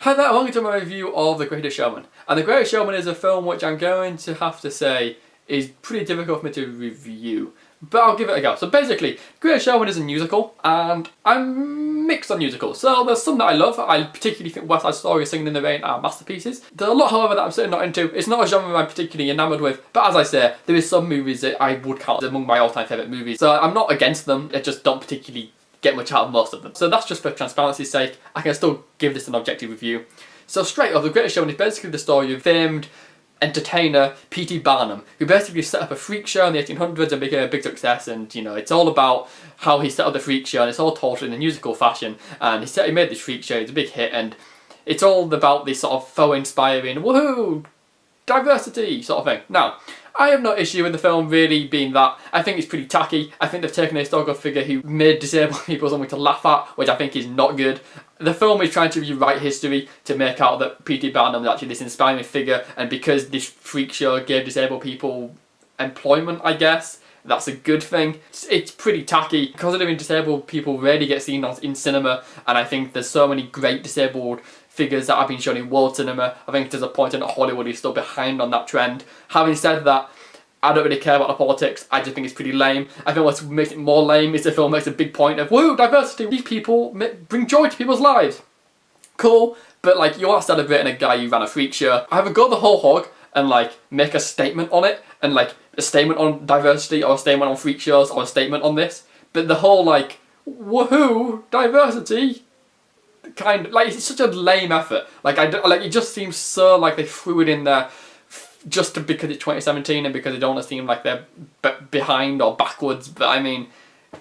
Hi there, welcome to my review of The Greatest Showman. And The Greatest Showman is a film which I'm going to have to say is pretty difficult for me to review. But I'll give it a go. So basically, Greatest Showman is a musical, and I'm mixed on musicals. So there's some that I love. I particularly think West Side Story and Singing in the Rain are masterpieces. There's a lot, however, that I'm certainly not into. It's not a genre I'm particularly enamoured with. But as I say, there is some movies that I would count among my all-time favourite movies. So I'm not against them, I just don't particularly get much out of most of them. So that's just for transparency's sake. I can still give this an objective review. So straight off, The Greatest Showman is basically the story of famed entertainer P.T. Barnum, who basically set up a freak show in the 1800s and became a big success. And you know, it's all about how he set up the freak show, and it's all told in a musical fashion. And he made this freak show, it's a big hit, and it's all about this sort of faux inspiring, woohoo, diversity sort of thing. Now, I have no issue with the film really being that. I think it's pretty tacky. I think they've taken a historical figure who made disabled people something to laugh at, which I think is not good. The film is trying to rewrite history to make out that P.T. Barnum is actually this inspiring figure, and because this freak show gave disabled people employment, I guess, that's a good thing. It's pretty tacky. Considering disabled people rarely get seen in cinema, and I think there's so many great disabled figures that have been shown in world cinema. I think there's a point in that Hollywood is still behind on that trend. Having said that, I don't really care about the politics. I just think it's pretty lame. I think what makes it more lame is the film makes a big point of, woo, diversity, these people bring joy to people's lives. Cool, but like, you are celebrating a guy who ran a freak show. Either go the whole hog and like make a statement on it, and like a statement on diversity, or a statement on freak shows, or a statement on this. But the whole like, woohoo, diversity, kind of like, it's such a lame effort. Like it just seems so like they threw it in there just because it's 2017 and because they don't want to seem like they're behind or backwards. But I mean,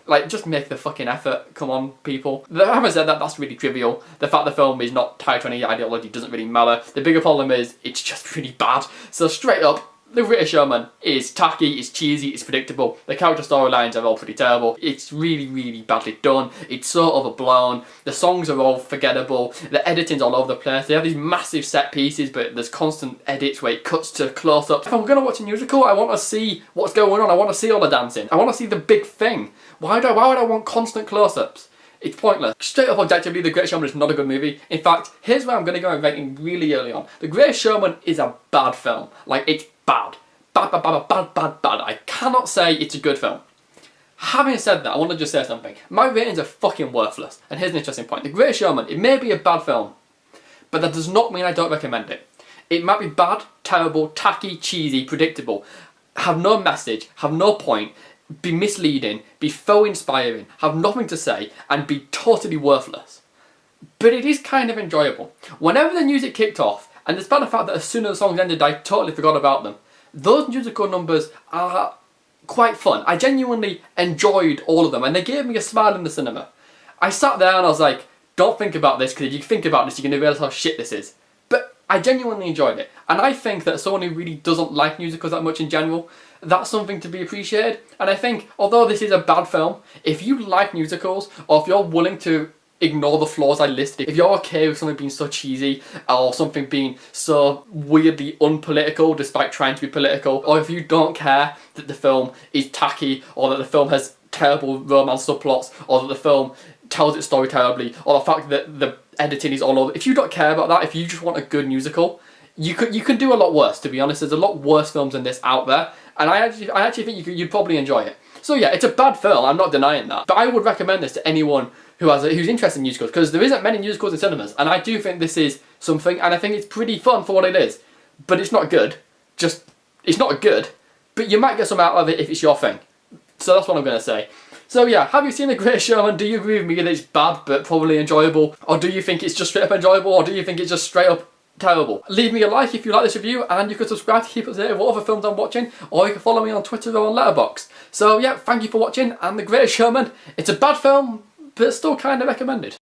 like, just make the fucking effort. Come on, people. Having said that, that's really trivial. The fact the film is not tied to any ideology doesn't really matter. The bigger problem is it's just really bad. So straight up, The Greatest Showman is tacky, it's cheesy, it's predictable. The character storylines are all pretty terrible. It's really, really badly done. It's so overblown. The songs are all forgettable. The editing's all over the place. They have these massive set pieces, but there's constant edits where it cuts to close-ups. If I'm going to watch a musical, I want to see what's going on. I want to see all the dancing. I want to see the big thing. Why would I want constant close-ups? It's pointless. Straight up objectively, The Greatest Showman is not a good movie. In fact, here's where I'm going to go and rating really early on. The Greatest Showman is a bad film. Like, it's bad. Bad. I cannot say it's a good film. Having said that, I want to just say something. My ratings are fucking worthless. And here's an interesting point. The Greatest Showman, it may be a bad film, but that does not mean I don't recommend it. It might be bad, terrible, tacky, cheesy, predictable, have no message, have no point, be misleading, be faux inspiring, have nothing to say, and be totally worthless. But it is kind of enjoyable. Whenever the music kicked off, and despite the fact that as soon as the songs ended I totally forgot about them, those musical numbers are quite fun. I genuinely enjoyed all of them, and they gave me a smile in the cinema. I sat there and I was like, don't think about this, because if you think about this you're going to realise how shit this is. But I genuinely enjoyed it, and I think that someone who really doesn't like musicals that much in general, that's something to be appreciated. And I think, although this is a bad film, if you like musicals, or if you're willing to ignore the flaws I listed, if you're okay with something being so cheesy, or something being so weirdly unpolitical despite trying to be political, or if you don't care that the film is tacky, or that the film has terrible romance subplots, or that the film tells its story terribly, or the fact that the editing is all over, if you don't care about that, if you just want a good musical, you can do a lot worse, to be honest. There's a lot worse films than this out there, and I actually think you'd probably enjoy it. So yeah, it's a bad film, I'm not denying that, but I would recommend this to anyone who's interested in musicals, because there isn't many musicals in cinemas, and I do think this is something, and I think it's pretty fun for what it is. But it's not good. It's not good, but you might get some out of it if it's your thing. So that's what I'm going to say. So yeah, have you seen The Greatest Showman? Do you agree with me that it's bad but probably enjoyable? Or do you think it's just straight up enjoyable? Or do you think it's just straight up terrible? Leave me a like if you like this review, and you can subscribe to keep up to date with what other films I'm watching, or you can follow me on Twitter or on Letterboxd. So yeah, thank you for watching, and The Greatest Showman, it's a bad film, but still kind of recommended.